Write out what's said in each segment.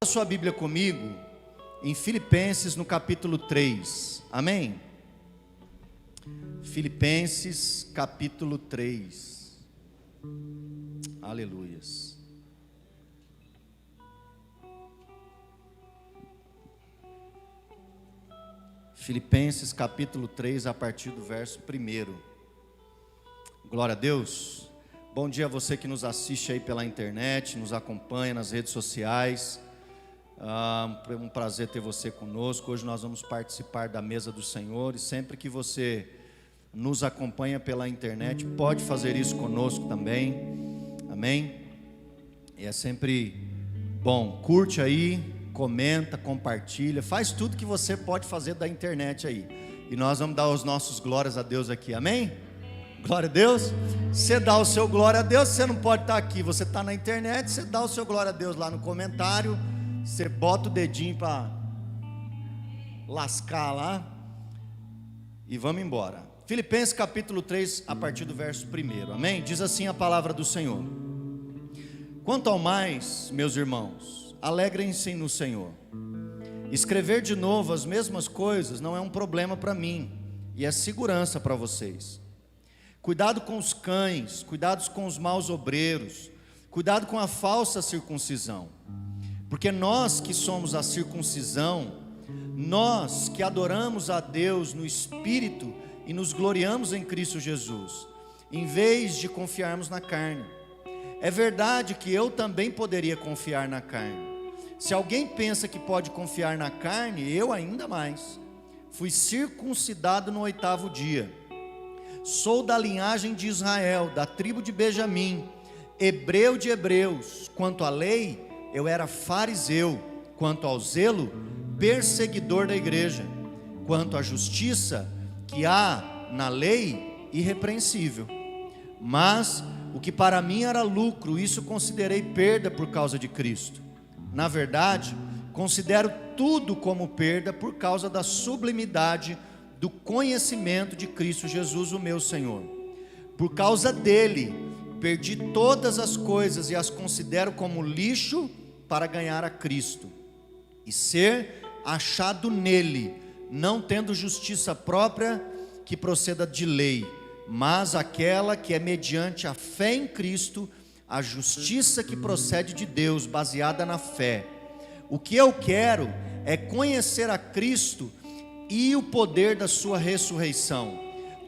A sua Bíblia comigo em Filipenses no capítulo 3, amém? Filipenses capítulo 3, aleluias. Filipenses capítulo 3, a partir do verso 1. Glória a Deus. Bom dia a você que nos assiste aí pela internet, nos acompanha nas redes sociais. É um prazer ter você conosco. Hoje nós vamos participar da mesa do Senhor. E sempre que você nos acompanha pela internet, pode fazer isso conosco também. Amém? E é sempre bom. Curte aí, comenta, compartilha. Faz tudo que você pode fazer da internet aí. E nós vamos dar os nossos glórias a Deus aqui. Amém? Glória a Deus. Você dá o seu glória a Deus. Você não pode estar aqui, você está na internet. Você dá o seu glória a Deus lá no comentário. Você bota o dedinho para lascar lá e vamos embora. Filipenses capítulo 3, a partir do verso 1, amém? Diz assim a palavra do Senhor: quanto ao mais, meus irmãos, alegrem-se no Senhor. Escrever de novo as mesmas coisas não é um problema para mim, e é segurança para vocês. Cuidado com os cães, cuidado com os maus obreiros, cuidado com a falsa circuncisão. Porque nós que somos a circuncisão, nós que adoramos a Deus no Espírito e nos gloriamos em Cristo Jesus, em vez de confiarmos na carne. É verdade que eu também poderia confiar na carne. Se alguém pensa que pode confiar na carne, eu ainda mais. Fui circuncidado no 8º dia. Sou da linhagem de Israel, da tribo de Benjamim, hebreu de hebreus. Quanto à lei, eu era fariseu. Quanto ao zelo, perseguidor da igreja. Quanto à justiça que há na lei, irrepreensível. Mas o que para mim era lucro, isso considerei perda por causa de Cristo. Na verdade, considero tudo como perda por causa da sublimidade do conhecimento de Cristo Jesus, o meu Senhor. Por causa dele, perdi todas as coisas e as considero como lixo para ganhar a Cristo e ser achado nele, não tendo justiça própria que proceda de lei, mas aquela que é mediante a fé em Cristo, a justiça que procede de Deus, baseada na fé. O que eu quero é conhecer a Cristo e o poder da sua ressurreição,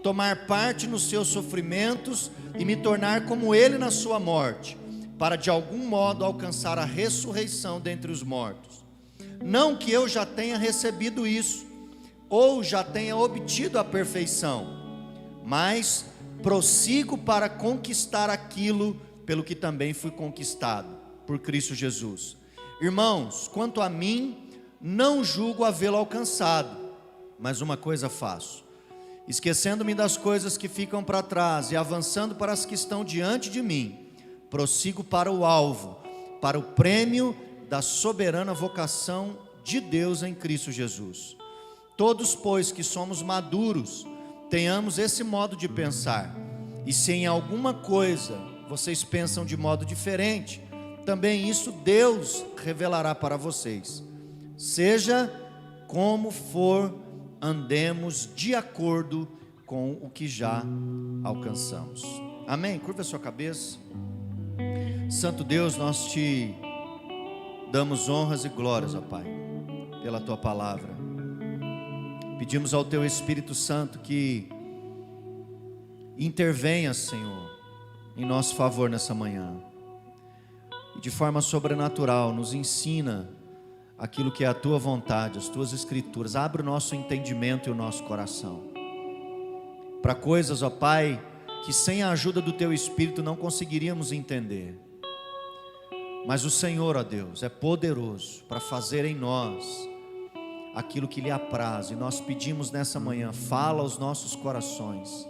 tomar parte nos seus sofrimentos e me tornar como ele na sua morte, para de algum modo alcançar a ressurreição dentre os mortos. Não que eu já tenha recebido isso, ou já tenha obtido a perfeição, mas prossigo para conquistar aquilo pelo que também fui conquistado, por Cristo Jesus. Irmãos, quanto a mim, não julgo havê-lo alcançado, mas uma coisa faço, esquecendo-me das coisas que ficam para trás e avançando para as que estão diante de mim, prossigo para o alvo, para o prêmio da soberana vocação de Deus em Cristo Jesus. Todos, pois, que somos maduros, tenhamos esse modo de pensar. E se em alguma coisa vocês pensam de modo diferente, também isso Deus revelará para vocês. Seja como for, andemos de acordo com o que já alcançamos. Amém? Curva a sua cabeça. Santo Deus, nós te damos honras e glórias, ó Pai, pela tua palavra. Pedimos ao teu Espírito Santo que intervenha, Senhor, em nosso favor nessa manhã, e de forma sobrenatural nos ensina aquilo que é a tua vontade, as tuas escrituras. Abre o nosso entendimento e o nosso coração para coisas, ó Pai, que sem a ajuda do teu Espírito não conseguiríamos entender. Mas o Senhor, ó Deus, é poderoso para fazer em nós aquilo que lhe apraz. E nós pedimos nessa manhã, fala aos nossos corações,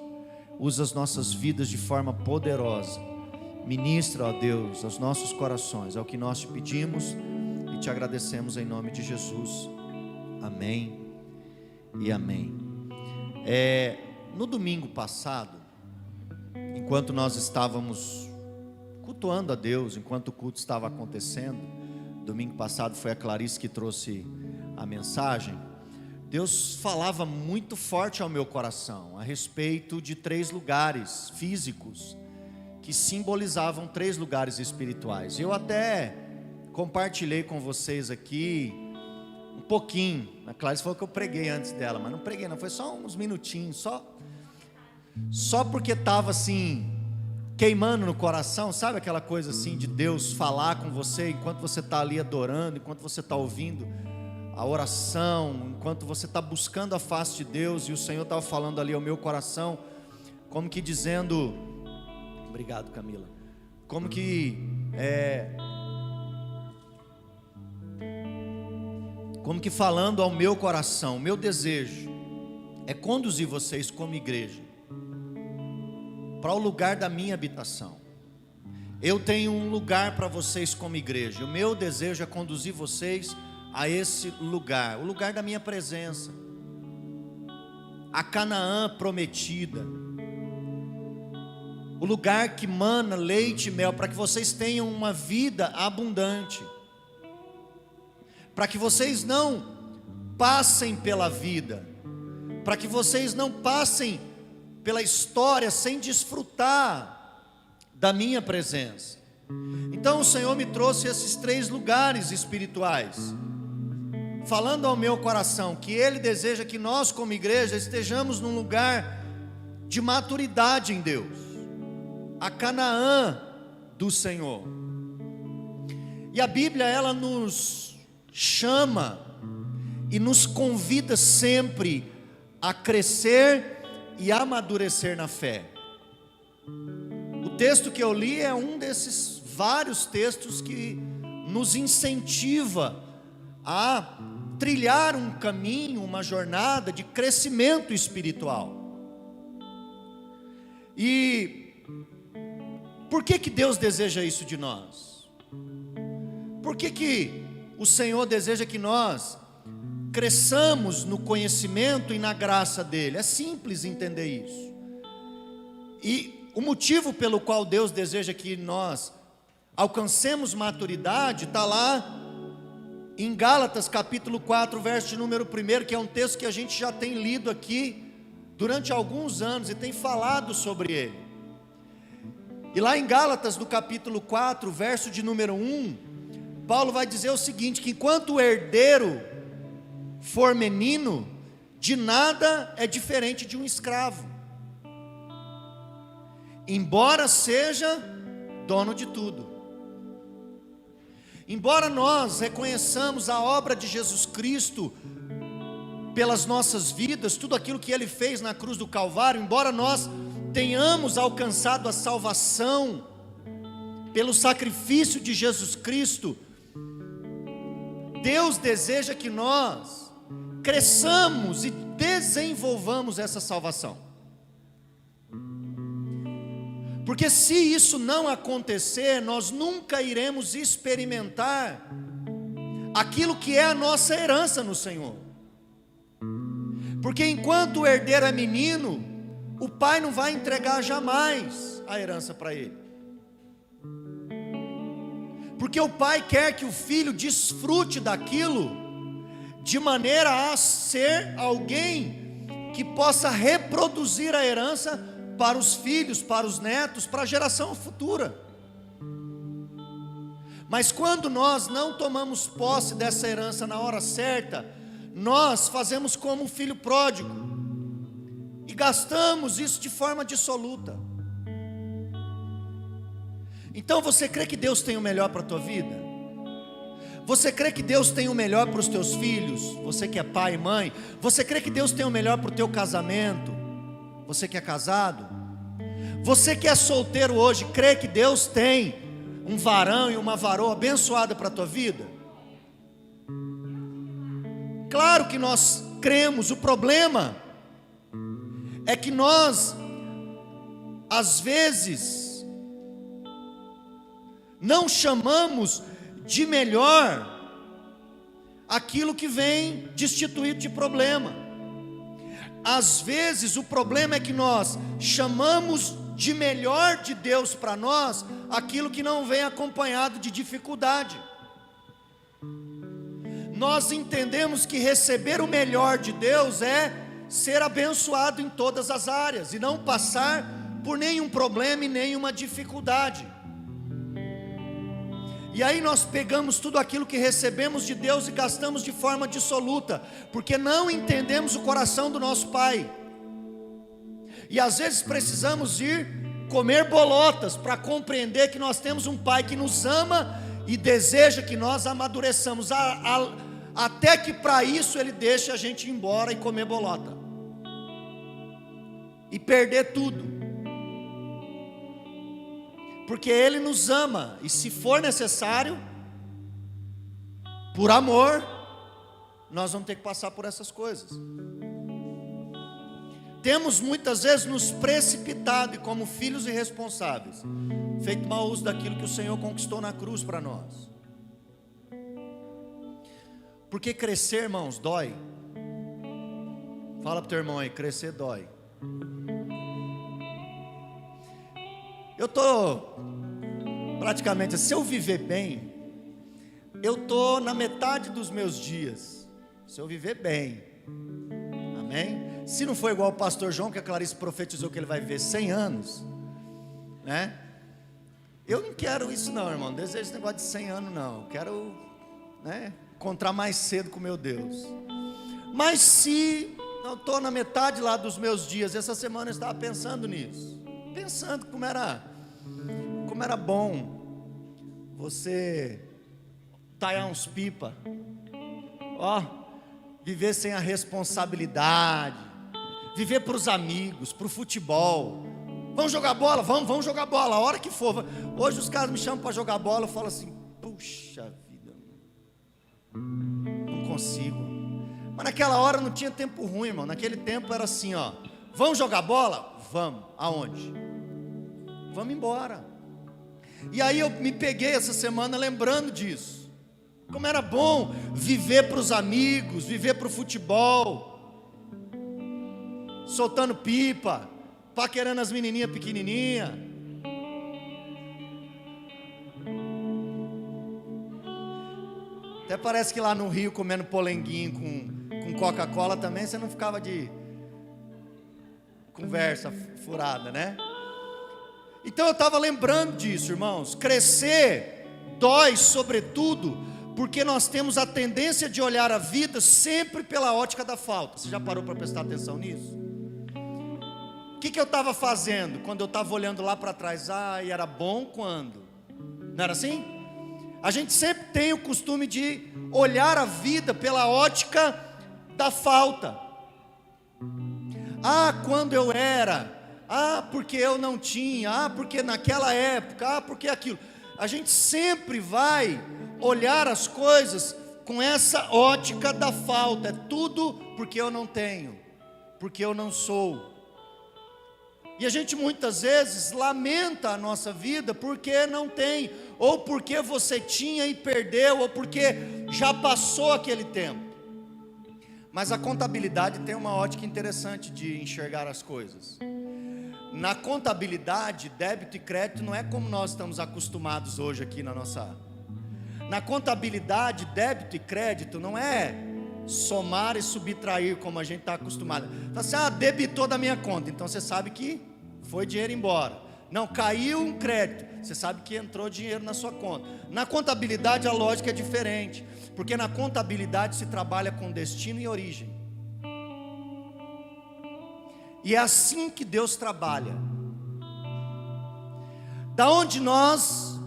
usa as nossas vidas de forma poderosa, ministra, ó Deus, aos nossos corações. É o que nós te pedimos e te agradecemos em nome de Jesus. Amém e amém. No domingo passado, enquanto nós estávamos cultuando a Deus, enquanto o culto estava acontecendo, Domingo passado foi a Clarice que trouxe a mensagem. Deus falava muito forte ao meu coração a respeito de 3 lugares físicos que simbolizavam 3 lugares espirituais. Eu até compartilhei com vocês aqui um pouquinho. A Clarice falou que eu preguei antes dela, mas não preguei não, foi só uns minutinhos, só porque estava assim, queimando no coração, sabe aquela coisa assim de Deus falar com você enquanto você está ali adorando, enquanto você está ouvindo a oração, enquanto você está buscando a face de Deus, e o Senhor estava falando ali ao meu coração, como que dizendo, obrigado Camila, como que falando ao meu coração, meu desejo é conduzir vocês como igreja para o lugar da minha habitação. Eu tenho um lugar para vocês como igreja. O meu desejo é conduzir vocês a esse lugar, o lugar da minha presença, a Canaã prometida, o lugar que mana leite e mel, para que vocês tenham uma vida abundante, para que vocês não passem pela vida, para que vocês não passem pela história sem desfrutar da minha presença. Então o Senhor me trouxe esses 3 lugares espirituais, falando ao meu coração que Ele deseja que nós como igreja estejamos num lugar de maturidade em Deus, a Canaã do Senhor. E a Bíblia, ela nos chama e nos convida sempre a crescer e amadurecer na fé. O texto que eu li é um desses vários textos que nos incentiva a trilhar um caminho, uma jornada de crescimento espiritual. E por que Deus deseja isso de nós? Por que o Senhor deseja que nós cresçamos no conhecimento e na graça dEle? É simples entender isso. E o motivo pelo qual Deus deseja que nós alcancemos maturidade está lá em Gálatas capítulo 4, verso de número 1, que é um texto que a gente já tem lido aqui durante alguns anos e tem falado sobre ele. E lá em Gálatas, no capítulo 4, verso de número 1, Paulo vai dizer o seguinte, que enquanto o herdeiro for menino, de nada é diferente de um escravo, embora seja dono de tudo. Embora nós reconheçamos a obra de Jesus Cristo pelas nossas vidas, tudo aquilo que Ele fez na cruz do Calvário, embora nós tenhamos alcançado a salvação pelo sacrifício de Jesus Cristo, Deus deseja que nós cresçamos e desenvolvamos essa salvação. Porque se isso não acontecer, nós nunca iremos experimentar aquilo que é a nossa herança no Senhor. Porque enquanto o herdeiro é menino, o pai não vai entregar jamais a herança para ele. Porque o pai quer que o filho desfrute daquilo de maneira a ser alguém que possa reproduzir a herança para os filhos, para os netos, para a geração futura. Mas quando nós não tomamos posse dessa herança na hora certa, nós fazemos como o filho pródigo e gastamos isso de forma dissoluta. Então você crê que Deus tem o melhor para a tua vida? Você crê que Deus tem o melhor para os teus filhos? Você que é pai e mãe, você crê que Deus tem o melhor para o teu casamento? Você que é casado? Você que é solteiro hoje, crê que Deus tem um varão e uma varoa abençoada para a tua vida? Claro que nós cremos. O problema é que nós, às vezes, não chamamos de melhor aquilo que vem destituído de problema. Às vezes o problema é que nós chamamos de melhor de Deus para nós aquilo que não vem acompanhado de dificuldade. nós entendemos que receber o melhor de Deus é ser abençoado em todas as áreas e não passar por nenhum problema e nenhuma dificuldade. E aí nós pegamos tudo aquilo que recebemos de Deus e gastamos de forma dissoluta, porque não entendemos o coração do nosso Pai. E às vezes precisamos ir comer bolotas para compreender que nós temos um Pai que nos ama e deseja que nós amadureçamos, até que para isso Ele deixa a gente ir embora e comer bolota e perder tudo, porque Ele nos ama, e se for necessário, por amor, nós vamos ter que passar por essas coisas. Temos muitas vezes nos precipitado, e como filhos irresponsáveis, feito mau uso daquilo que o Senhor conquistou na cruz para nós. Porque crescer, irmãos, dói. Fala para o teu irmão aí, crescer dói. Eu estou praticamente, se eu viver bem, eu estou na metade dos meus dias, se eu viver bem, amém? Se não for igual o pastor João, que a Clarice profetizou que ele vai viver 100 anos, né? Eu não quero isso não, irmão, não desejo esse negócio de 100 anos não, eu quero, né, encontrar mais cedo com meu Deus. Mas se eu estou na metade lá dos meus dias, essa semana eu estava pensando nisso, pensando como era bom você taiar uns pipa, viver sem a responsabilidade, viver para os amigos, para o futebol. Vamos jogar bola? Vamos jogar bola, a hora que for. Hoje os caras me chamam para jogar bola, eu falo assim, puxa vida, não consigo. Mas naquela hora não tinha tempo ruim, irmão. Naquele tempo era assim, vamos jogar bola? Vamos. Aonde? Vamos embora. E aí eu me peguei essa semana lembrando disso. Como era bom viver para os amigos, viver para o futebol, soltando pipa, paquerando as menininhas pequenininhas. Até parece que lá no Rio, comendo polenguinho com Coca-Cola também, você não ficava de conversa furada, né? Então eu estava lembrando disso, irmãos. Crescer dói sobretudo porque nós temos a tendência de olhar a vida sempre pela ótica da falta. Você já parou para prestar atenção nisso? O que eu estava fazendo quando eu estava olhando lá para trás? E era bom quando? Não era assim? A gente sempre tem o costume de olhar a vida pela ótica da falta. Quando eu era, porque eu não tinha, porque naquela época, porque aquilo. A gente sempre vai olhar as coisas com essa ótica da falta. É tudo porque eu não tenho, porque eu não sou. E a gente muitas vezes lamenta a nossa vida porque não tem, ou porque você tinha e perdeu, ou porque já passou aquele tempo. Mas a contabilidade tem uma ótica interessante de enxergar as coisas. Na contabilidade, débito e crédito não é como nós estamos acostumados hoje aqui na nossa. Na contabilidade, débito e crédito não é somar e subtrair como a gente está acostumado. Fala assim, debitou da minha conta, então você sabe que foi dinheiro embora. Não, caiu um crédito, você sabe que entrou dinheiro na sua conta. Na contabilidade a lógica é diferente, porque na contabilidade se trabalha com destino e origem. E é assim que Deus trabalha. Da onde nós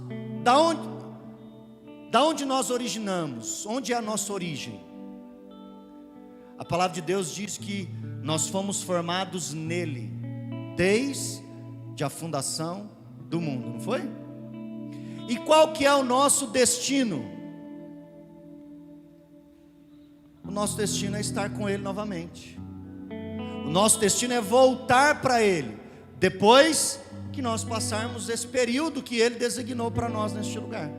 originamos? Onde é a nossa origem? A palavra de Deus diz que nós fomos formados nele, desde a fundação do mundo, não foi? E qual que é o nosso destino? O nosso destino é estar com ele novamente. O nosso destino é voltar para ele, depois que nós passarmos esse período que ele designou para nós neste lugar.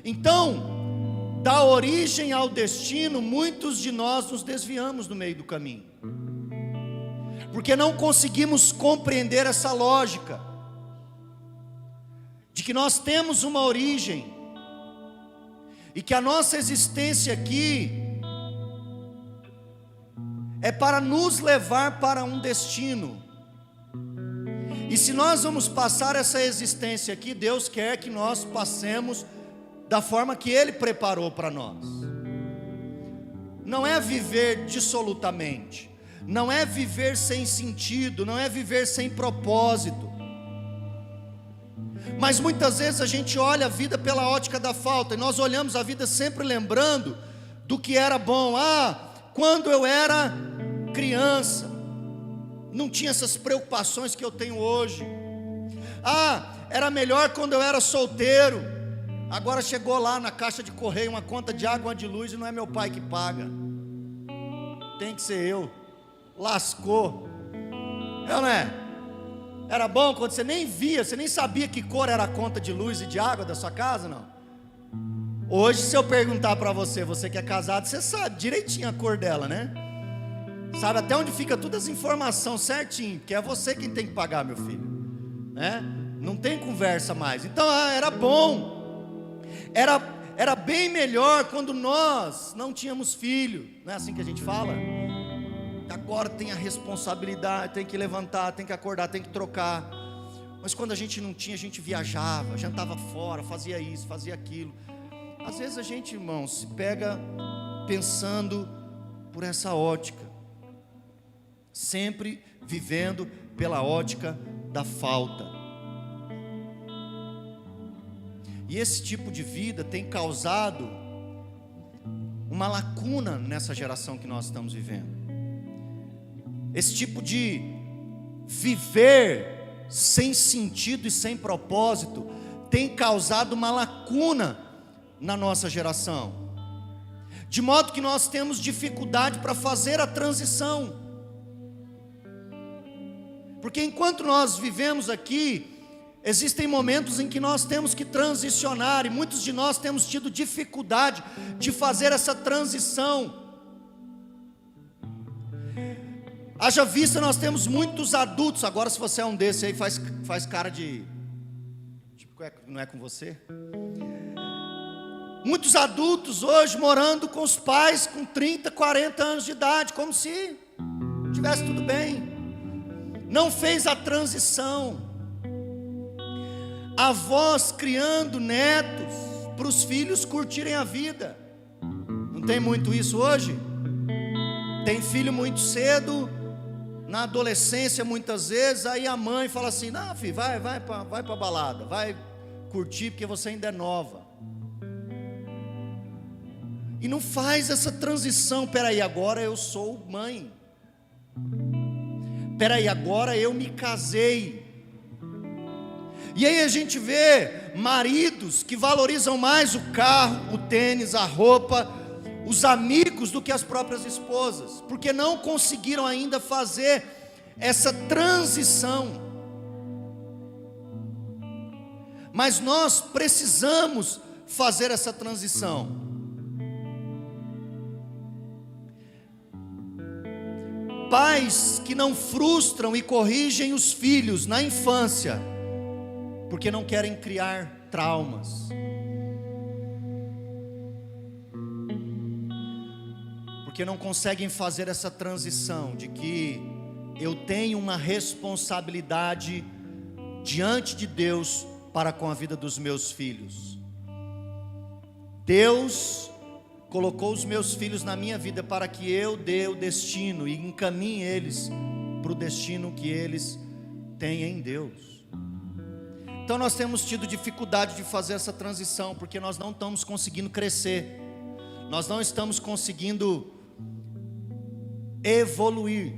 Então, da origem ao destino, muitos de nós nos desviamos no meio do caminho, porque não conseguimos compreender essa lógica, de que nós temos uma origem, e que a nossa existência aqui é para nos levar para um destino. E se nós vamos passar essa existência aqui, Deus quer que nós passemos da forma que Ele preparou para nós. Não é viver dissolutamente, não é viver sem sentido, não é viver sem propósito. Mas muitas vezes a gente olha a vida pela ótica da falta, e nós olhamos a vida sempre lembrando do que era bom. Quando eu era criança, não tinha essas preocupações que eu tenho hoje. Era melhor quando eu era solteiro. Agora chegou lá na caixa de correio uma conta de água, uma de luz, e não é meu pai que paga, tem que ser eu. Lascou. Não é? Era bom quando você nem via, você nem sabia que cor era a conta de luz e de água da sua casa, não? Hoje, se eu perguntar para você, você que é casado, você sabe direitinho a cor dela, né? Sabe até onde fica todas as informações certinho, porque é você quem tem que pagar, meu filho, né? Não tem conversa mais. Então, era bom, era bem melhor quando nós não tínhamos filho, não é assim que a gente fala? Agora tem a responsabilidade, tem que levantar, tem que acordar, tem que trocar. Mas quando a gente não tinha, a gente viajava, jantava fora, fazia isso, fazia aquilo. Às vezes a gente, irmãos, se pega pensando por essa ótica, sempre vivendo pela ótica da falta. E esse tipo de vida tem causado uma lacuna nessa geração que nós estamos vivendo. Esse tipo de viver sem sentido e sem propósito tem causado uma lacuna na nossa geração, de modo que nós temos dificuldade para fazer a transição. Porque enquanto nós vivemos aqui, existem momentos em que nós temos que transicionar, e muitos de nós temos tido dificuldade de fazer essa transição. Haja vista, nós temos muitos adultos. Agora, se você é um desses aí, faz cara de tipo, não é com você? Muitos adultos hoje morando com os pais com 30, 40 anos de idade, como se tivesse tudo bem. Não fez a transição. Avós criando netos para os filhos curtirem a vida. Não tem muito isso hoje? Tem filho muito cedo, na adolescência muitas vezes, aí a mãe fala assim: não, filho, vai para balada, vai curtir porque você ainda é nova. E não faz essa transição. Peraí, agora eu sou mãe. Peraí, agora eu me casei. E aí a gente vê maridos que valorizam mais o carro, o tênis, a roupa, os amigos do que as próprias esposas, porque não conseguiram ainda fazer essa transição. Mas nós precisamos fazer essa transição. Pais que não frustram e corrigem os filhos na infância, porque não querem criar traumas. Porque não conseguem fazer essa transição de que eu tenho uma responsabilidade diante de Deus para com a vida dos meus filhos. Deus colocou os meus filhos na minha vida para que eu dê o destino e encaminhe eles para o destino que eles têm em Deus. Então nós temos tido dificuldade de fazer essa transição, porque nós não estamos conseguindo crescer, nós não estamos conseguindo evoluir,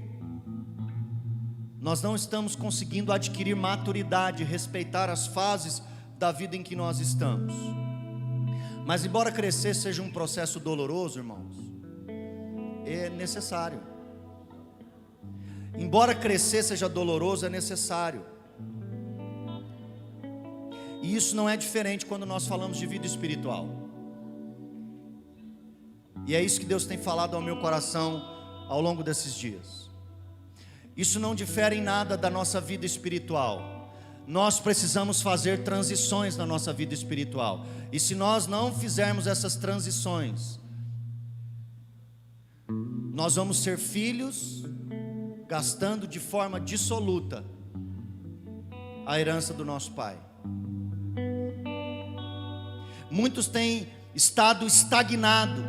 nós não estamos conseguindo adquirir maturidade, respeitar as fases da vida em que nós estamos. Mas embora crescer seja um processo doloroso, irmãos, é necessário. Embora crescer seja doloroso, é necessário. E isso não é diferente quando nós falamos de vida espiritual. E é isso que Deus tem falado ao meu coração ao longo desses dias. Isso não difere em nada da nossa vida espiritual. nós precisamos fazer transições na nossa vida espiritual. E se nós não fizermos essas transições, nós vamos ser filhos gastando de forma dissoluta a herança do nosso pai. Muitos têm estado estagnado,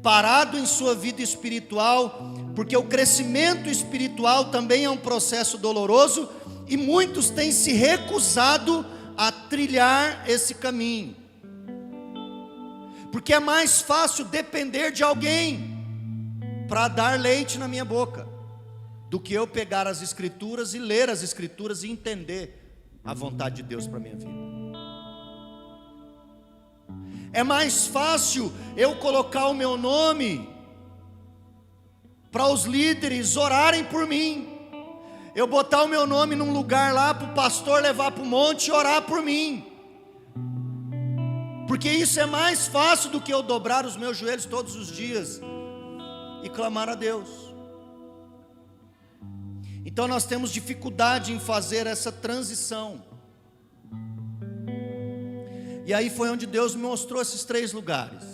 parado em sua vida espiritual, porque o crescimento espiritual também é um processo doloroso, e muitos têm se recusado a trilhar esse caminho, porque é mais fácil depender de alguém para dar leite na minha boca, do que eu pegar as escrituras e ler as escrituras e entender a vontade de Deus para a minha vida. É mais fácil eu colocar o meu nome para os líderes orarem por mim, eu botar o meu nome num lugar lá para o pastor levar para o monte e orar por mim, porque isso é mais fácil do que eu dobrar os meus joelhos todos os dias e clamar a Deus. Então nós temos dificuldade em fazer essa transição. E aí foi onde Deus me mostrou esses 3 lugares.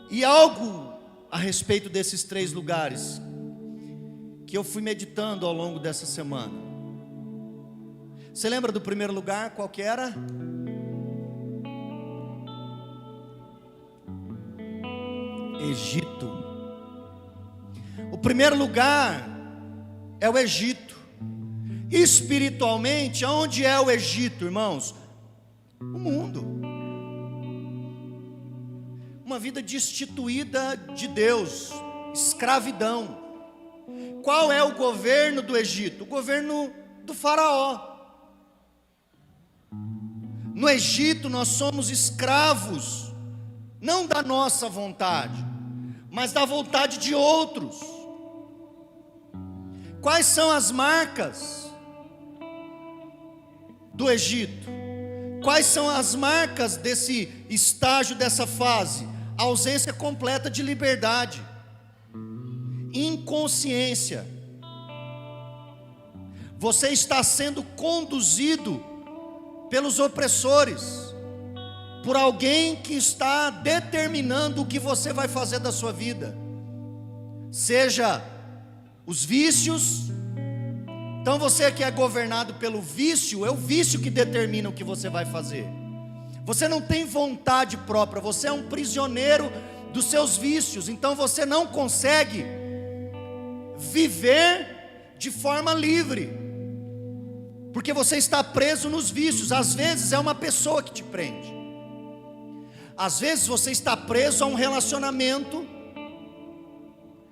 E algo a respeito desses 3 lugares que eu fui meditando ao longo dessa semana. Você lembra do primeiro lugar? Qual que era? Egito. O primeiro lugar é o Egito. Espiritualmente, aonde é o Egito, irmãos? O mundo. Uma vida destituída de Deus, escravidão. Qual é o governo do Egito? O governo do faraó. No Egito nós somos escravos, não da nossa vontade, mas da vontade de outros. Quais são as marcas do Egito? Quais são as marcas desse estágio, dessa fase? A ausência completa de liberdade, inconsciência. Você está sendo conduzido pelos opressores, por alguém que está determinando o que você vai fazer da sua vida, seja os vícios. Então você que é governado pelo vício, é o vício que determina o que você vai fazer. Você não tem vontade própria, você é um prisioneiro dos seus vícios, então você não consegue viver de forma livre, porque você está preso nos vícios. Às vezes é uma pessoa que te prende, às vezes você está preso a um relacionamento,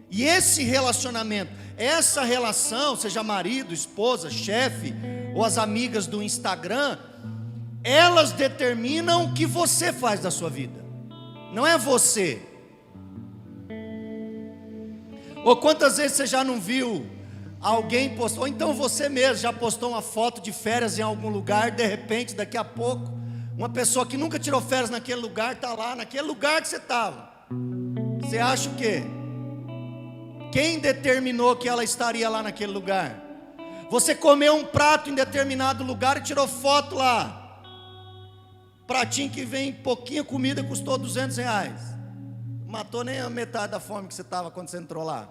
e esse relacionamento, essa relação, seja marido, esposa, chefe, ou as amigas do Instagram, elas determinam o que você faz da sua vida, não é você. Ou quantas vezes você já não viu alguém postou, ou então você mesmo já postou uma foto de férias em algum lugar, de repente, daqui a pouco, uma pessoa que nunca tirou férias naquele lugar, está lá, naquele lugar que você estava. Você acha o quê? Quem determinou que ela estaria lá naquele lugar? Você comeu um prato em determinado lugar e tirou foto lá. Pratinho que vem pouquinha comida, custou R$200. Matou nem a metade da fome que você estava quando você entrou lá.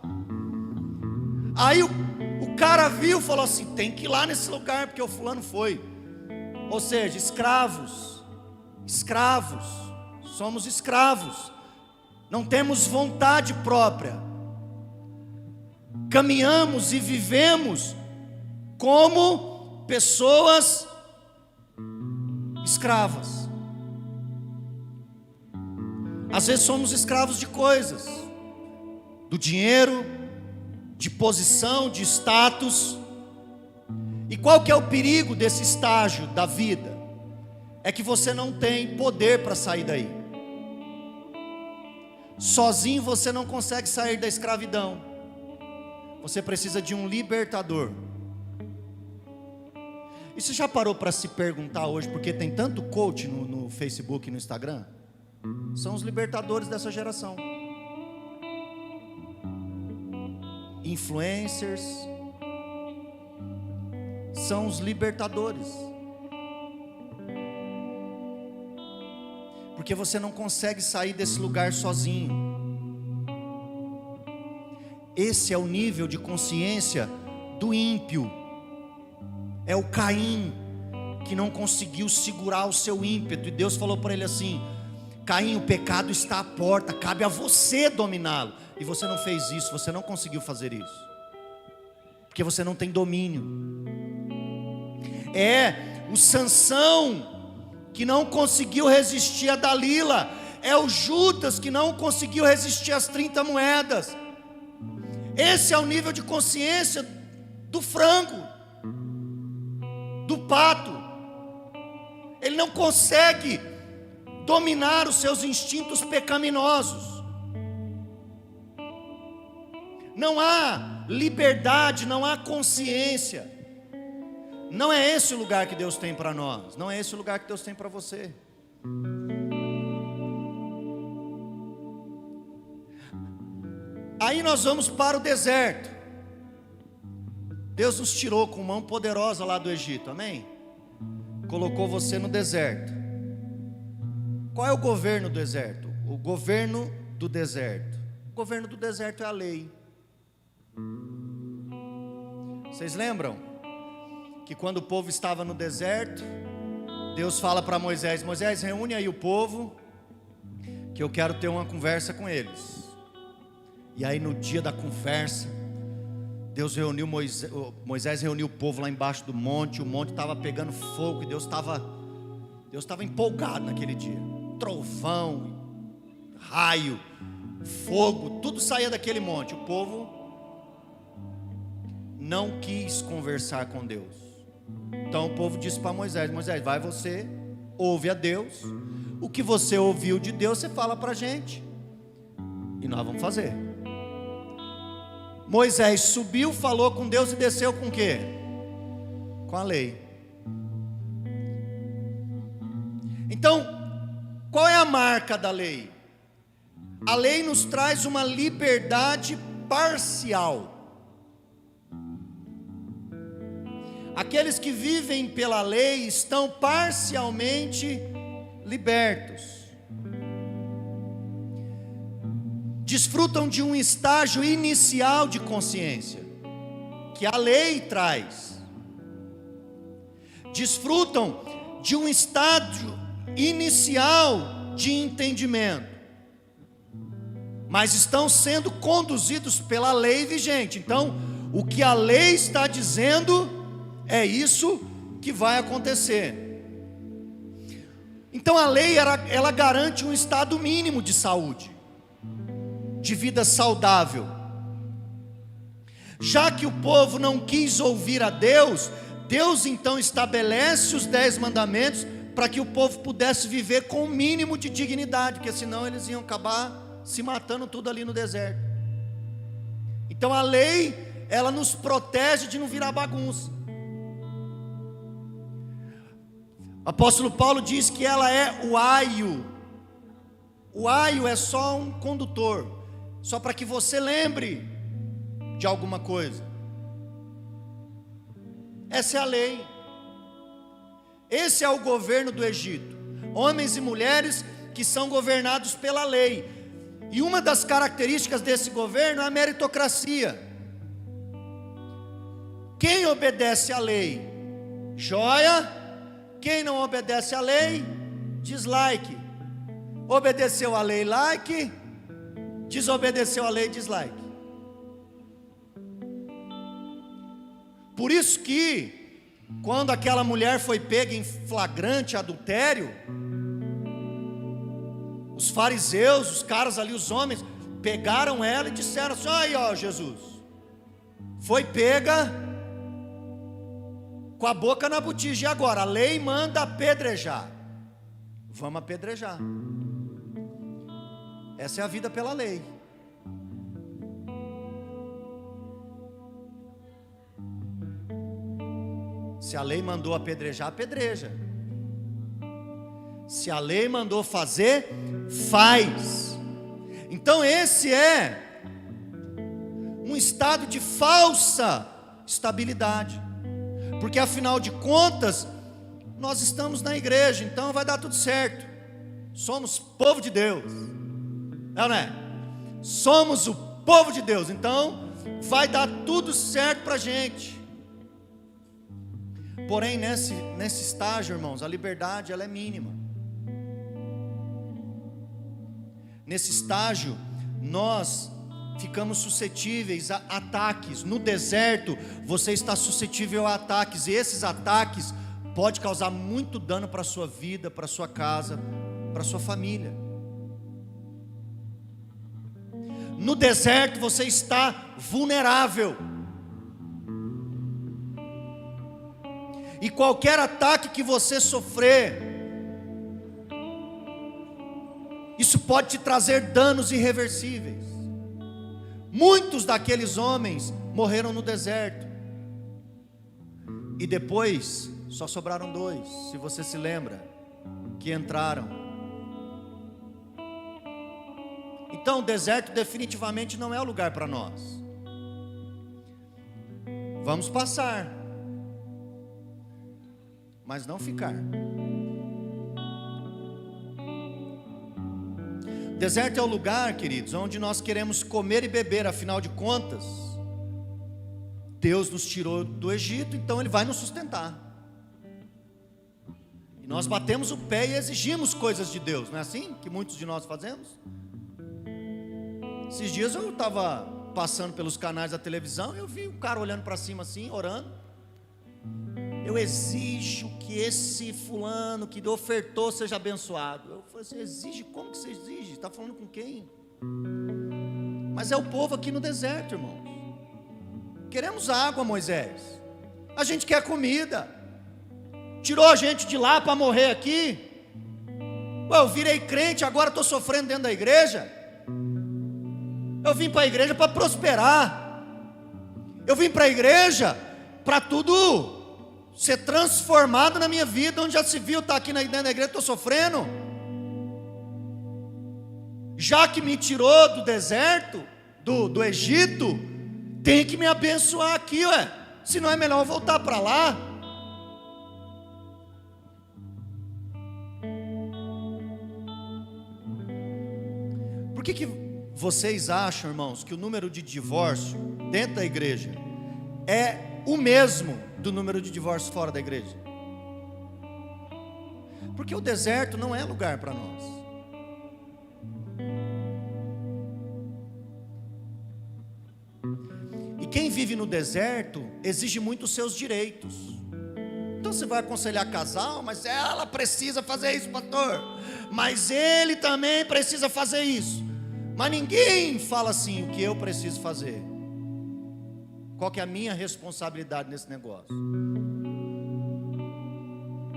Aí o cara viu e falou assim: tem que ir lá nesse lugar, porque o fulano foi. Ou seja, escravos, somos escravos, não temos vontade própria, caminhamos e vivemos como pessoas escravas. Às vezes somos escravos de coisas, do dinheiro, de posição, de status. E qual que é o perigo desse estágio da vida? É que você não tem poder para sair daí. Sozinho você não consegue sair da escravidão. Você precisa de um libertador. E você já parou para se perguntar hoje, porque tem tanto coach no Facebook e no Instagram? São os libertadores dessa geração. Influencers, são os libertadores. Porque você não consegue sair desse lugar sozinho. Esse é o nível de consciência do ímpio. É o Caim que não conseguiu segurar o seu ímpeto, e Deus falou para ele assim: Caim, o pecado está à porta, cabe a você dominá-lo. E você não fez isso, você não conseguiu fazer isso, porque você não tem domínio. É o Sansão que não conseguiu resistir a Dalila. É o Judas que não conseguiu resistir às 30 moedas. Esse é o nível de consciência do frango, do pato. Ele não consegue dominar os seus instintos pecaminosos. Não há liberdade, não há consciência. Não é esse o lugar que Deus tem para nós. Não é esse o lugar que Deus tem para você. Aí nós vamos para o deserto. Deus nos tirou com mão poderosa lá do Egito, amém? Colocou você no deserto. Qual é o governo do deserto? O governo do deserto. O governo do deserto é a lei. Vocês lembram que quando o povo estava no deserto, Deus fala para Moisés: Moisés, reúne aí o povo, que eu quero ter uma conversa com eles. E aí no dia da conversa, Deus reuniu Moisés reuniu o povo lá embaixo do monte. O monte estava pegando fogo e Deus estava empolgado naquele dia. Trovão, raio, fogo, tudo saía daquele monte. O povo não quis conversar com Deus. Então o povo disse para Moisés: Moisés, vai você, ouve a Deus. O que você ouviu de Deus, você fala para a gente, e nós vamos fazer. Moisés subiu, falou com Deus e desceu com o quê? Com a lei. Então, qual é a marca da lei? A lei nos traz uma liberdade parcial. Aqueles que vivem pela lei estão parcialmente libertos. Desfrutam de um estágio inicial de consciência, que a lei traz. Desfrutam de um estágio inicial de entendimento, mas estão sendo conduzidos pela lei vigente. Então, o que a lei está dizendo é isso que vai acontecer. Então a lei ela garante um estado mínimo de saúde, de vida saudável. Já que o povo não quis ouvir a Deus, Deus então estabelece os 10 mandamentos para que o povo pudesse viver com o mínimo de dignidade, porque senão eles iam acabar se matando tudo ali no deserto. Então a lei, ela nos protege de não virar bagunça. O apóstolo Paulo diz que ela é o aio. O aio é só um condutor, só para que você lembre de alguma coisa. Essa é a lei. Esse é o governo do Egito. Homens e mulheres que são governados pela lei. E uma das características desse governo é a meritocracia. Quem obedece à lei, joia. Quem não obedece à lei, dislike. Obedeceu à lei, like. Desobedeceu à lei, dislike. Por isso que, quando aquela mulher foi pega em flagrante adultério, os fariseus, os caras ali, os homens, pegaram ela e disseram assim: aí ó, Jesus, foi pega com a boca na botija, e agora? A lei manda apedrejar. Vamos apedrejar. Essa é a vida pela lei. Se a lei mandou apedrejar, apedreja. Se a lei mandou fazer, faz. Então esse é um estado de falsa estabilidade. porque afinal de contas, nós estamos na igreja, então vai dar tudo certo. Somos povo de Deus, não é? Somos o povo de Deus, então vai dar tudo certo para a gente. Porém, nesse estágio, irmãos, a liberdade ela é mínima. Nesse estágio, nós ficamos suscetíveis a ataques. No deserto, você está suscetível a ataques, e esses ataques podem causar muito dano para a sua vida, para a sua casa, para a sua família. No deserto, você está vulnerável. E qualquer ataque que você sofrer, isso pode te trazer danos irreversíveis. Muitos daqueles homens morreram no deserto. E depois, só sobraram 2, se você se lembra, que entraram. Então o deserto definitivamente não é o lugar para nós. Vamos passar, mas não ficar. Deserto é o lugar, queridos, onde nós queremos comer e beber. Afinal de contas, Deus nos tirou do Egito, então Ele vai nos sustentar. E nós batemos o pé e exigimos coisas de Deus, não é assim que muitos de nós fazemos? Esses dias eu estava passando pelos canais da televisão e eu vi um cara olhando para cima assim, orando. Eu exijo que esse fulano que ofertou seja abençoado. Eu falei assim, exige? Como que você exige? Está falando com quem? Mas é o povo aqui no deserto, irmãos. Queremos água, Moisés. A gente quer comida. Tirou a gente de lá para morrer aqui. Eu virei crente, agora estou sofrendo dentro da igreja. Eu vim para a igreja para prosperar. Eu vim para a igreja para tudo ser transformado na minha vida. Onde já se viu, está aqui dentro da igreja, estou sofrendo. Já que me tirou do deserto, do Egito, tem que me abençoar aqui, ué. Se não é melhor eu voltar para lá. Por que vocês acham, irmãos, que o número de divórcio dentro da igreja é o mesmo do número de divórcios fora da igreja? Porque o deserto não é lugar para nós. E quem vive no deserto exige muito os seus direitos. Então você vai aconselhar casal, mas ela precisa fazer isso, pastor, mas ele também precisa fazer isso. Mas ninguém fala assim, o que eu preciso fazer. Qual que é a minha responsabilidade nesse negócio?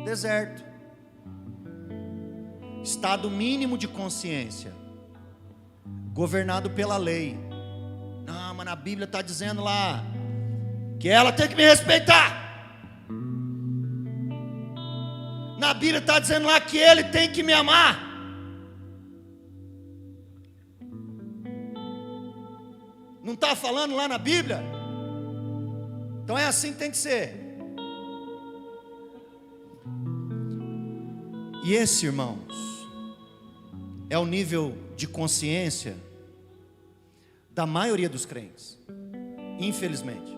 Deserto. Estado mínimo de consciência, governado pela lei. Não, mas na Bíblia está dizendo lá que ela tem que me respeitar. Na Bíblia está dizendo lá que ele tem que me amar. Não está falando lá na Bíblia? Então é assim que tem que ser. E esse, irmãos, é o nível de consciência da maioria dos crentes, infelizmente.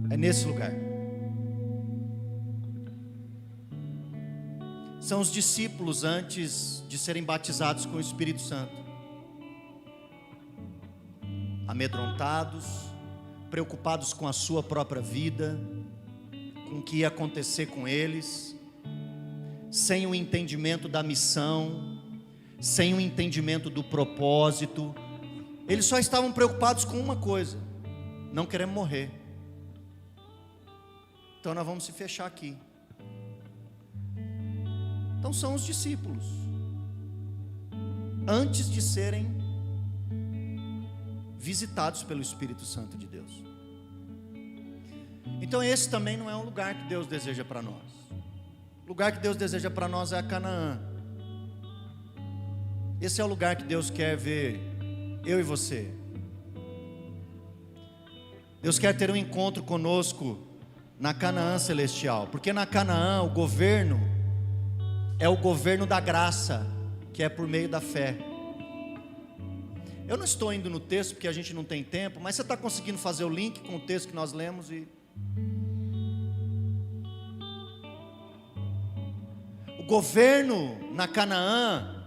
É nesse lugar. São os discípulos antes de serem batizados com o Espírito Santo, amedrontados, preocupados com a sua própria vida, com o que ia acontecer com eles, sem o entendimento da missão, sem o entendimento do propósito. Eles só estavam preocupados com uma coisa: não queremos morrer, então nós vamos se fechar aqui. Então são os discípulos antes de serem visitados pelo Espírito Santo de Deus. Então esse também não é um lugar que Deus deseja para nós. O lugar que Deus deseja para nós é a Canaã. Esse é o lugar que Deus quer ver eu e você. Deus quer ter um encontro conosco na Canaã celestial, porque na Canaã o governo é o governo da graça, que é por meio da fé. Eu não estou indo no texto porque a gente não tem tempo, mas você está conseguindo fazer o link com o texto que nós lemos? O governo na Canaã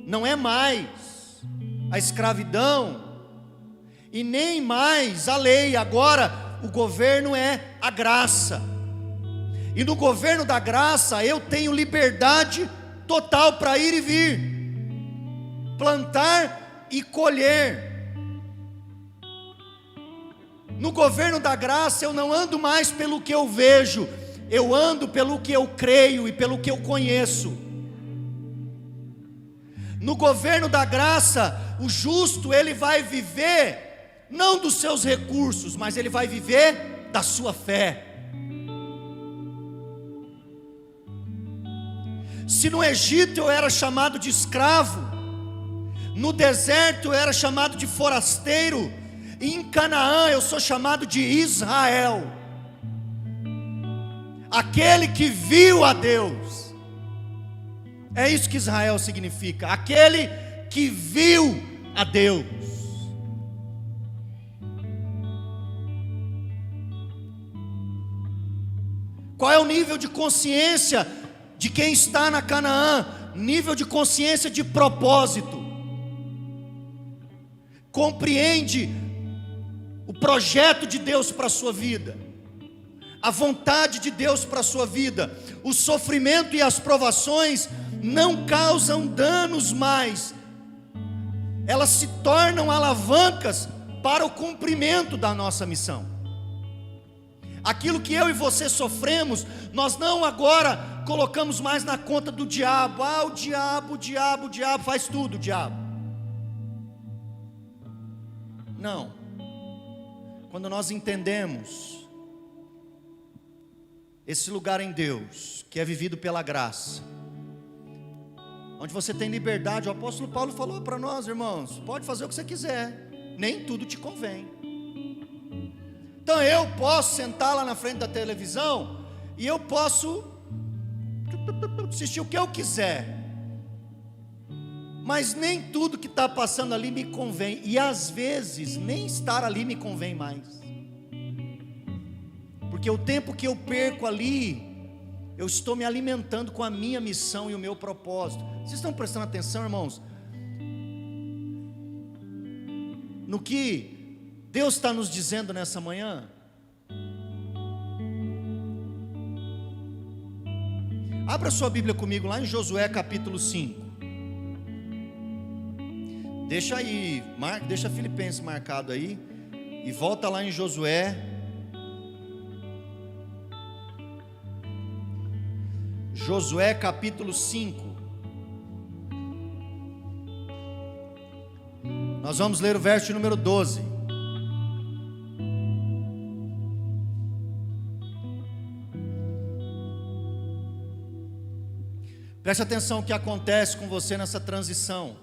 não é mais a escravidão e nem mais a lei. Agora o governo é a graça, e no governo da graça eu tenho liberdade total para ir e vir, plantar e colher. No governo da graça eu não ando mais pelo que eu vejo, eu ando pelo que eu creio e pelo que eu conheço. No governo da graça, o justo ele vai viver não dos seus recursos, mas ele vai viver da sua fé. Se no Egito eu era chamado de escravo, no deserto eu era chamado de forasteiro, e em Canaã eu sou chamado de Israel, aquele que viu a Deus. É isso que Israel significa, aquele que viu a Deus. Qual é o nível de consciência de quem está na Canaã? Nível de consciência de propósito. Compreende o projeto de Deus para a sua vida, a vontade de Deus para a sua vida. O sofrimento e as provações não causam danos mais, elas se tornam alavancas para o cumprimento da nossa missão. Aquilo que eu e você sofremos, nós não agora colocamos mais na conta do diabo. O diabo faz tudo, o diabo. Não. Quando nós entendemos esse lugar em Deus, que é vivido pela graça, onde você tem liberdade, o apóstolo Paulo falou para nós, irmãos, pode fazer o que você quiser, nem tudo te convém. Então eu posso sentar lá na frente da televisão e eu posso assistir o que eu quiser, mas nem tudo que está passando ali me convém, e às vezes nem estar ali me convém mais, porque o tempo que eu perco ali, eu estou me alimentando com a minha missão e o meu propósito. Vocês estão prestando atenção, irmãos, no que Deus está nos dizendo nessa manhã? Abra sua Bíblia comigo lá em Josué capítulo 5. Deixa aí, deixa Filipenses marcado aí, e volta lá em Josué. Josué capítulo 5. Nós vamos ler o verso número 12. Preste atenção o que acontece com você nessa transição.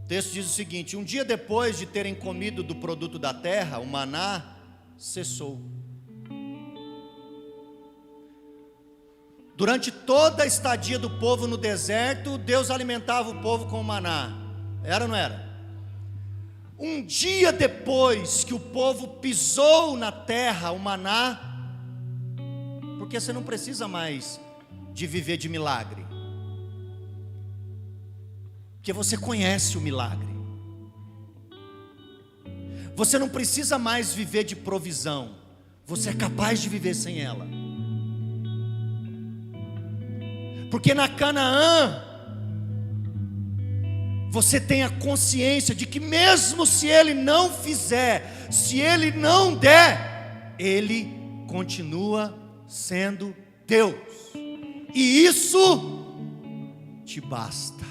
O texto diz o seguinte: um dia depois de terem comido do produto da terra, o maná cessou. Durante toda a estadia do povo no deserto, Deus alimentava o povo com o maná. Era ou não era? Um dia depois que o povo pisou na terra, o maná, porque você não precisa mais de viver de milagre, porque você conhece o milagre. Você não precisa mais viver de provisão, você é capaz de viver sem ela. Porque na Canaã, você tem a consciência de que mesmo se Ele não fizer, se Ele não der, Ele continua sendo Deus, e isso te basta.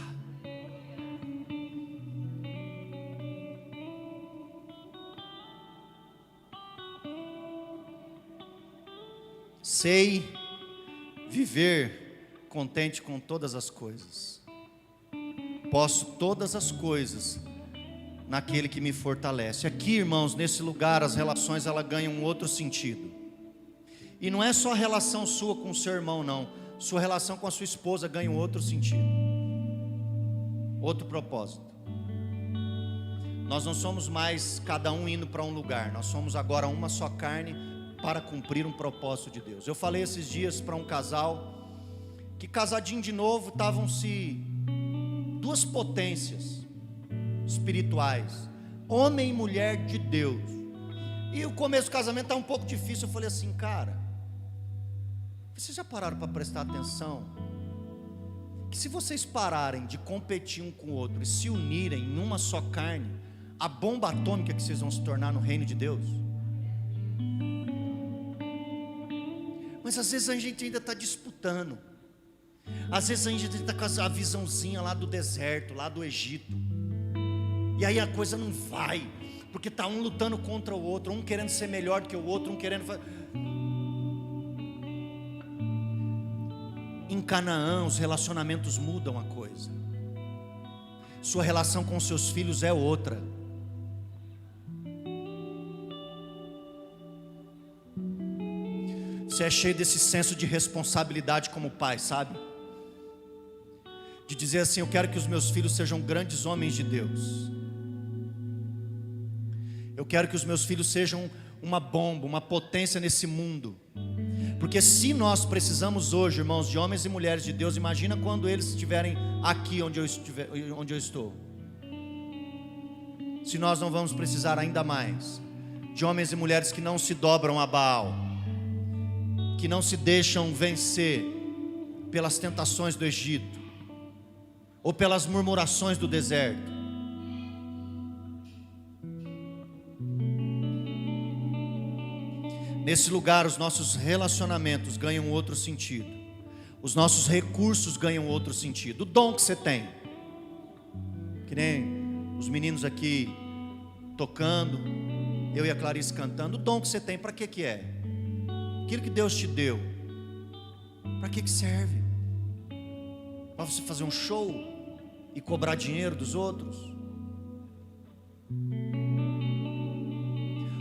Sei viver contente com todas as coisas, posso todas as coisas naquele que me fortalece. Aqui, irmãos, nesse lugar, as relações elas ganham um outro sentido. E não é só a relação sua com o seu irmão, não. Sua relação com a sua esposa ganha um outro sentido, outro propósito. Nós não somos mais cada um indo para um lugar. Nós somos agora uma só carne para cumprir um propósito de Deus. Eu falei esses dias para um casal que casadinho de novo estavam duas potências espirituais, homem e mulher de Deus. E o começo do casamento está um pouco difícil. Eu falei assim, cara, vocês já pararam para prestar atenção? Que se vocês pararem de competir um com o outro e se unirem numa só carne, a bomba atômica que vocês vão se tornar no reino de Deus. Mas às vezes a gente ainda está disputando. Às vezes a gente está com a visãozinha lá do deserto, lá do Egito. E aí a coisa não vai, porque está um lutando contra o outro, um querendo ser melhor do que o outro, um querendo fazer. Em Canaã os relacionamentos mudam a coisa. Sua relação com seus filhos é outra. Você é cheio desse senso de responsabilidade como pai, sabe? De dizer assim, eu quero que os meus filhos sejam grandes homens de Deus. Eu quero que os meus filhos sejam uma bomba, uma potência nesse mundo. Porque se nós precisamos hoje, irmãos, de homens e mulheres de Deus, imagina quando eles estiverem aqui onde eu estou. Se nós não vamos precisar ainda mais de homens e mulheres que não se dobram a Baal, que não se deixam vencer pelas tentações do Egito, ou pelas murmurações do deserto. Nesse lugar os nossos relacionamentos ganham outro sentido, os nossos recursos ganham outro sentido. O dom que você tem, que nem os meninos aqui tocando, eu e a Clarice cantando, o dom que você tem, para que é? Aquilo que Deus te deu, para que serve? Para você fazer um show e cobrar dinheiro dos outros?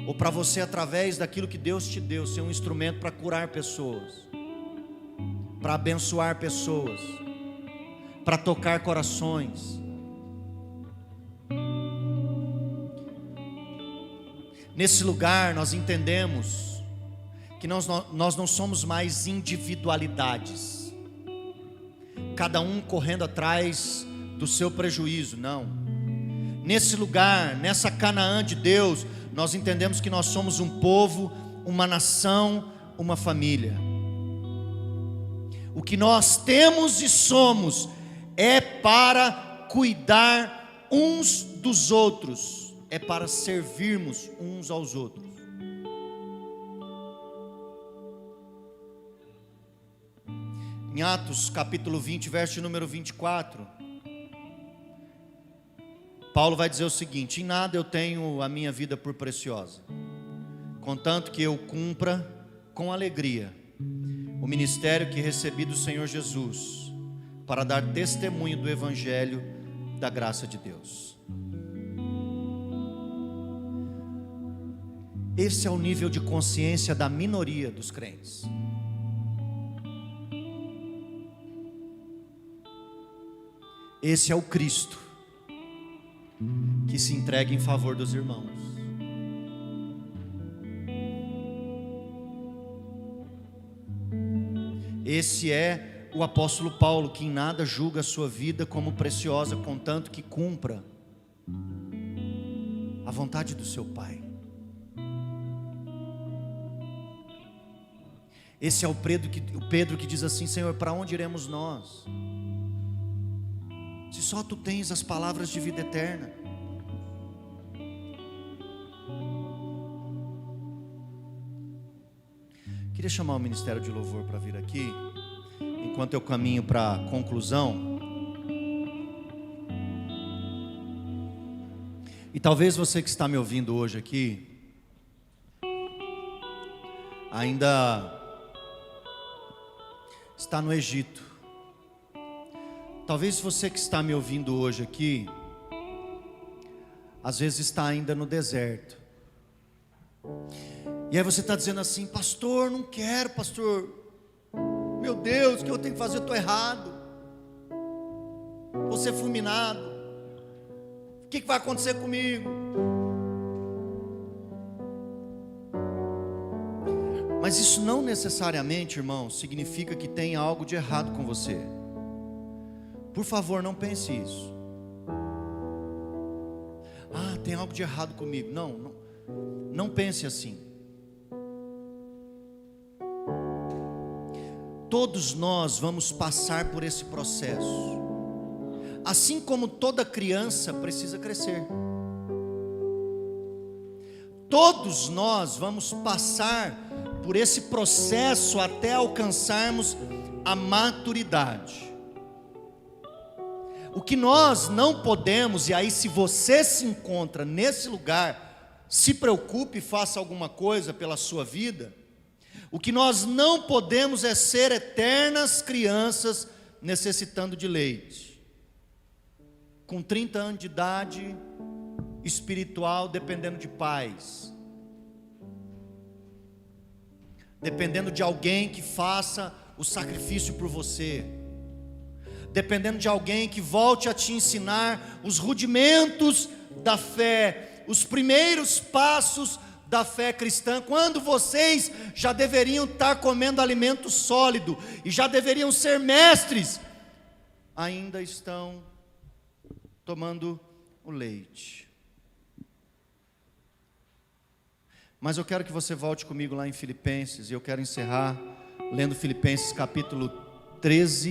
Ou para você, através daquilo que Deus te deu, ser um instrumento para curar pessoas, para abençoar pessoas, para tocar corações? Nesse lugar nós entendemos que nós não somos mais individualidades, cada um correndo atrás do seu prejuízo, não. Nesse lugar, nessa Canaã de Deus, nós entendemos que nós somos um povo, uma nação, uma família. O que nós temos e somos é para cuidar uns dos outros, é para servirmos uns aos outros. Em Atos capítulo 20, verso número 24, Paulo vai dizer o seguinte: em nada eu tenho a minha vida por preciosa, contanto que eu cumpra com alegria o ministério que recebi do Senhor Jesus, para dar testemunho do evangelho da graça de Deus. Esse é o nível de consciência da minoria dos crentes. Esse é o Cristo que se entrega em favor dos irmãos. Esse é o apóstolo Paulo, que em nada julga a sua vida como preciosa, contanto que cumpra a vontade do seu Pai. Esse é o Pedro que diz assim: Senhor, para onde iremos nós? Se só Tu tens as palavras de vida eterna. Queria chamar o Ministério de Louvor para vir aqui, enquanto eu caminho para a conclusão. E talvez você que está me ouvindo hoje aqui, ainda está no Egito. Talvez você que está me ouvindo hoje aqui, às vezes está ainda no deserto. E aí você está dizendo assim: pastor, não quero, pastor. Meu Deus, o que eu tenho que fazer? Eu estou errado. Vou ser fulminado. O que vai acontecer comigo? Mas isso não necessariamente, irmão, significa que tem algo de errado com você. Por favor, não pense isso. Ah, tem algo de errado comigo. Não pense assim. Todos nós vamos passar por esse processo. Assim como toda criança precisa crescer. Todos nós vamos passar por esse processo até alcançarmos a maturidade. O que nós não podemos, e aí se você se encontra nesse lugar, se preocupe e faça alguma coisa pela sua vida. O que nós não podemos é ser eternas crianças necessitando de leite. Com 30 anos de idade, espiritual, dependendo de pais. Dependendo de alguém que faça o sacrifício por você. Dependendo de alguém que volte a te ensinar os rudimentos da fé, os primeiros passos da fé cristã, quando vocês já deveriam estar comendo alimento sólido e já deveriam ser mestres, ainda estão tomando o leite. Mas eu quero que você volte comigo lá em Filipenses, e eu quero encerrar lendo Filipenses capítulo 3,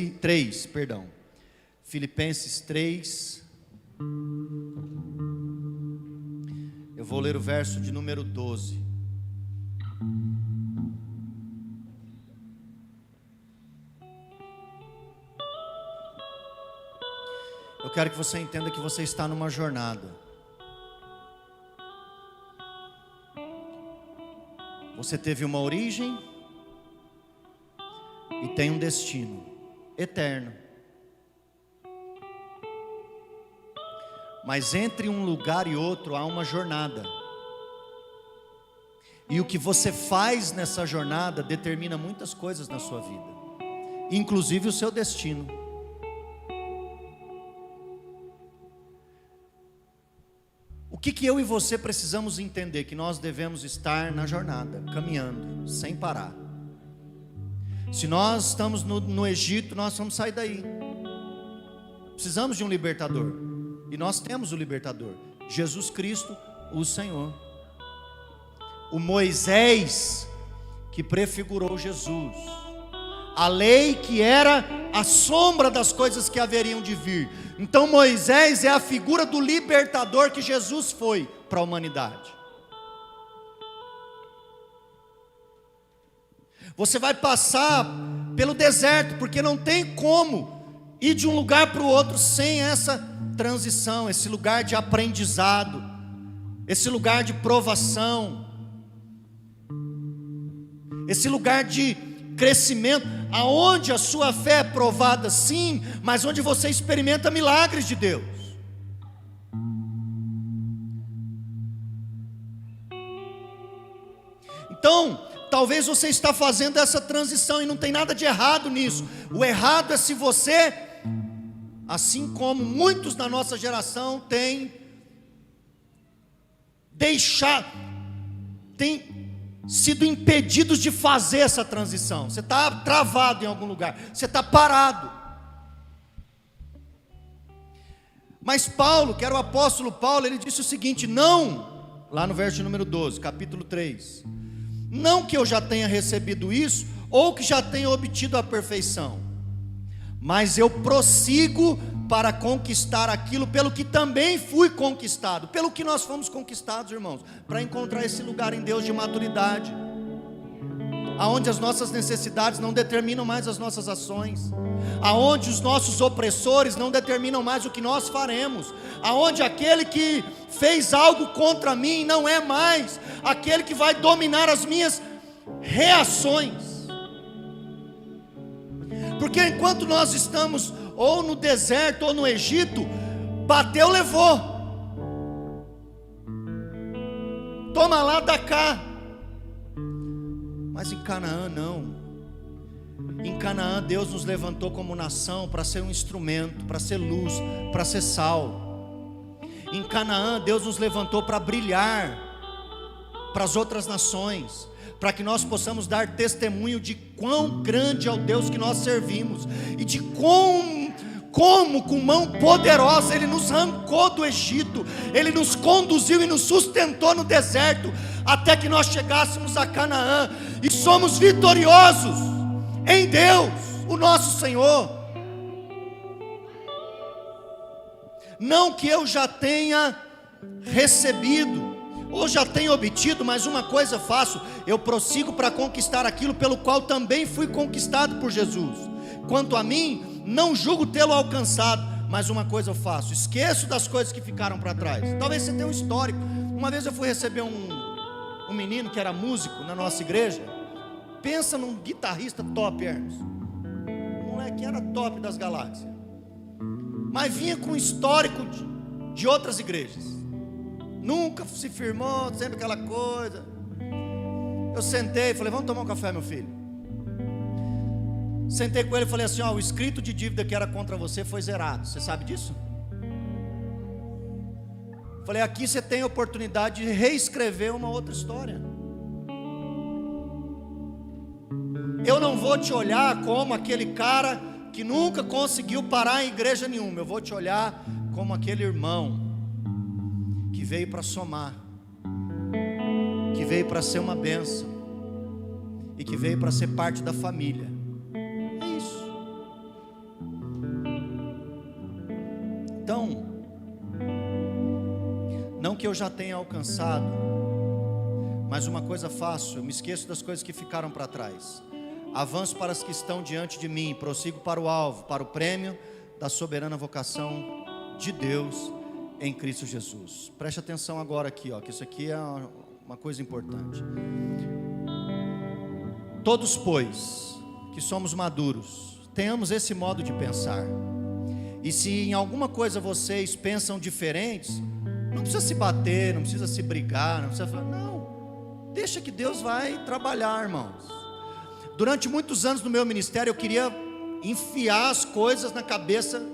Filipenses 3. Eu vou ler o verso de número 12. Eu quero que você entenda que você está numa jornada. Você teve uma origem e tem um destino eterno. Mas entre um lugar e outro há uma jornada. E o que você faz nessa jornada determina muitas coisas na sua vida, inclusive o seu destino. O que eu e você precisamos entender? Que nós devemos estar na jornada, caminhando, sem parar. Se nós estamos no Egito, nós vamos sair daí. Precisamos de um libertador. E nós temos o libertador, Jesus Cristo, o Senhor. O Moisés que prefigurou Jesus. A lei que era a sombra das coisas que haveriam de vir. Então Moisés é a figura do libertador que Jesus foi para a humanidade. Você vai passar pelo deserto, porque não tem como ir de um lugar para o outro sem essa transição, esse lugar de aprendizado, esse lugar de provação, esse lugar de crescimento, aonde a sua fé é provada sim, mas onde você experimenta milagres de Deus. Então, talvez você está fazendo essa transição e não tem nada de errado nisso. O errado é se você, assim como muitos da nossa geração têm sido impedidos de fazer essa transição. Você está travado em algum lugar, você está parado. Mas Paulo, que era o apóstolo Paulo, ele disse o seguinte: não, lá no verso número 12, capítulo 3, não que eu já tenha recebido isso, ou que já tenha obtido a perfeição, mas eu prossigo para conquistar aquilo pelo que também fui conquistado. Pelo que nós fomos conquistados, irmãos? Para encontrar esse lugar em Deus de maturidade, aonde as nossas necessidades não determinam mais as nossas ações, aonde os nossos opressores não determinam mais o que nós faremos, aonde aquele que fez algo contra mim não é mais aquele que vai dominar as minhas reações. Porque enquanto nós estamos ou no deserto ou no Egito, bateu, levou. toma lá, dá cá. Mas em Canaã não. Em Canaã Deus nos levantou como nação para ser um instrumento, para ser luz, para ser sal. Em Canaã Deus nos levantou para brilhar para as outras nações, para que nós possamos dar testemunho de quão grande é o Deus que nós servimos, e de como com mão poderosa Ele nos arrancou do Egito, Ele nos conduziu e nos sustentou no deserto, até que nós chegássemos a Canaã, e somos vitoriosos em Deus, o nosso Senhor. Não que eu já tenha recebido, ou já tenho obtido, mas uma coisa faço: eu prossigo para conquistar aquilo pelo qual também fui conquistado por Jesus. Quanto a mim, não julgo tê-lo alcançado, mas uma coisa eu faço: esqueço das coisas que ficaram para trás. Talvez você tenha um histórico. Uma vez eu fui receber um menino que era músico na nossa igreja. Pensa num guitarrista top, Hermes. O moleque era top das galáxias, mas vinha com histórico de outras igrejas. Nunca se firmou, sempre aquela coisa. Eu sentei e falei: vamos tomar um café, meu filho. Sentei com ele e falei assim: ó, o escrito de dívida que era contra você foi zerado. Você sabe disso? Falei: aqui você tem a oportunidade de reescrever uma outra história. Eu não vou te olhar como aquele cara que nunca conseguiu parar em igreja nenhuma. Eu vou te olhar como aquele irmão que veio para somar, que veio para ser uma bênção, e que veio para ser parte da família. É isso. Então, não que eu já tenha alcançado, mas uma coisa faço: eu me esqueço das coisas que ficaram para trás, avanço para as que estão diante de mim, prossigo para o alvo, para o prêmio da soberana vocação de Deus em Cristo Jesus. Preste atenção agora aqui, ó, que isso aqui é uma coisa importante. Todos, pois, que somos maduros, tenhamos esse modo de pensar. E se em alguma coisa vocês pensam diferentes, não precisa se bater, não precisa se brigar, não precisa falar, não, deixa que Deus vai trabalhar, irmãos. Durante muitos anos no meu ministério, eu queria enfiar as coisas na cabeça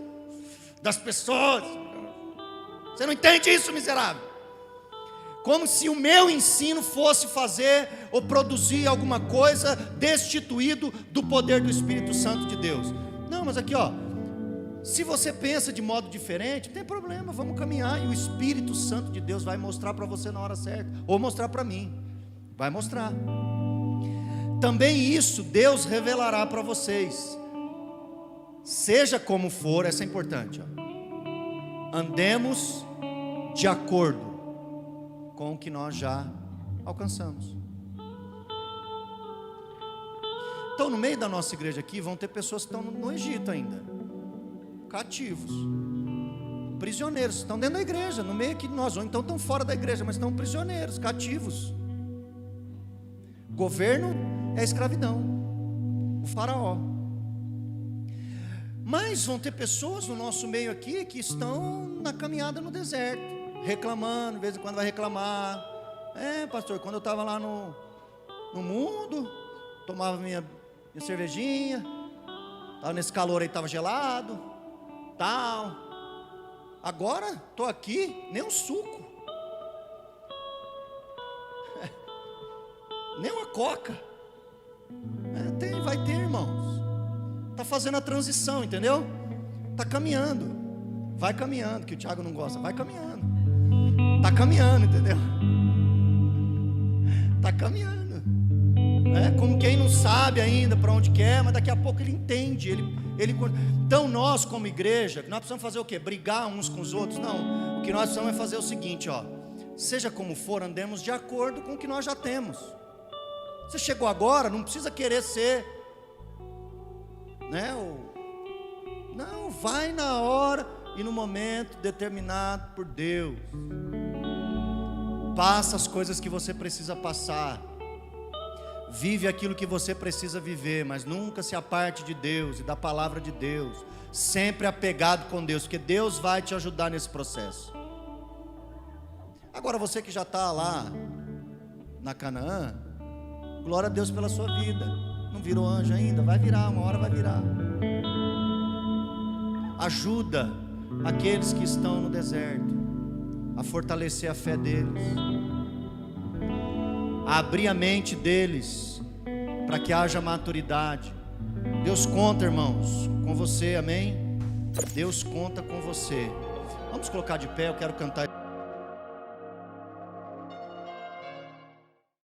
das pessoas. Você não entende isso, miserável? Como se o meu ensino fosse fazer ou produzir alguma coisa destituído do poder do Espírito Santo de Deus. Não, mas aqui, ó, se você pensa de modo diferente, não tem problema, vamos caminhar, e o Espírito Santo de Deus vai mostrar para você na hora certa, ou mostrar para mim, vai mostrar. Também isso Deus revelará para vocês. Seja como for, essa é importante, ó. Andemos de acordo com o que nós já alcançamos. Então, no meio da nossa igreja aqui, vão ter pessoas que estão no Egito ainda, cativos, prisioneiros, estão dentro da igreja, no meio aqui de nós, ou então estão fora da igreja, mas estão prisioneiros, cativos. Governo é escravidão, o faraó. Mas vão ter pessoas no nosso meio aqui que estão na caminhada no deserto, reclamando, de vez em quando vai reclamar. Pastor, quando eu estava lá no mundo, tomava minha cervejinha, estava nesse calor aí, estava gelado, tal. Agora estou aqui, nem um suco, nem uma coca. Vai ter, irmãos. Está fazendo a transição, entendeu? Está caminhando. Vai caminhando, que o Thiago não gosta. Vai caminhando. Está caminhando, entendeu? Está caminhando. Como quem não sabe ainda para onde quer, mas daqui a pouco ele entende. Então nós, como igreja, nós precisamos fazer o quê? Brigar uns com os outros? Não. O que nós precisamos é fazer o seguinte, ó. Seja como for, andemos de acordo com o que nós já temos. Você chegou agora, não precisa querer ser, não, vai na hora e no momento determinado por Deus. Passa as coisas que você precisa passar, vive aquilo que você precisa viver, mas nunca se aparte de Deus e da palavra de Deus, sempre apegado com Deus, porque Deus vai te ajudar nesse processo. Agora você que já está lá na Canaã, glória a Deus pela sua vida. Não virou anjo ainda? Vai virar, uma hora vai virar. Ajuda aqueles que estão no deserto a fortalecer a fé deles, a abrir a mente deles, para que haja maturidade. Deus conta, irmãos, com você, amém? Deus conta com você. Vamos colocar de pé, eu quero cantar.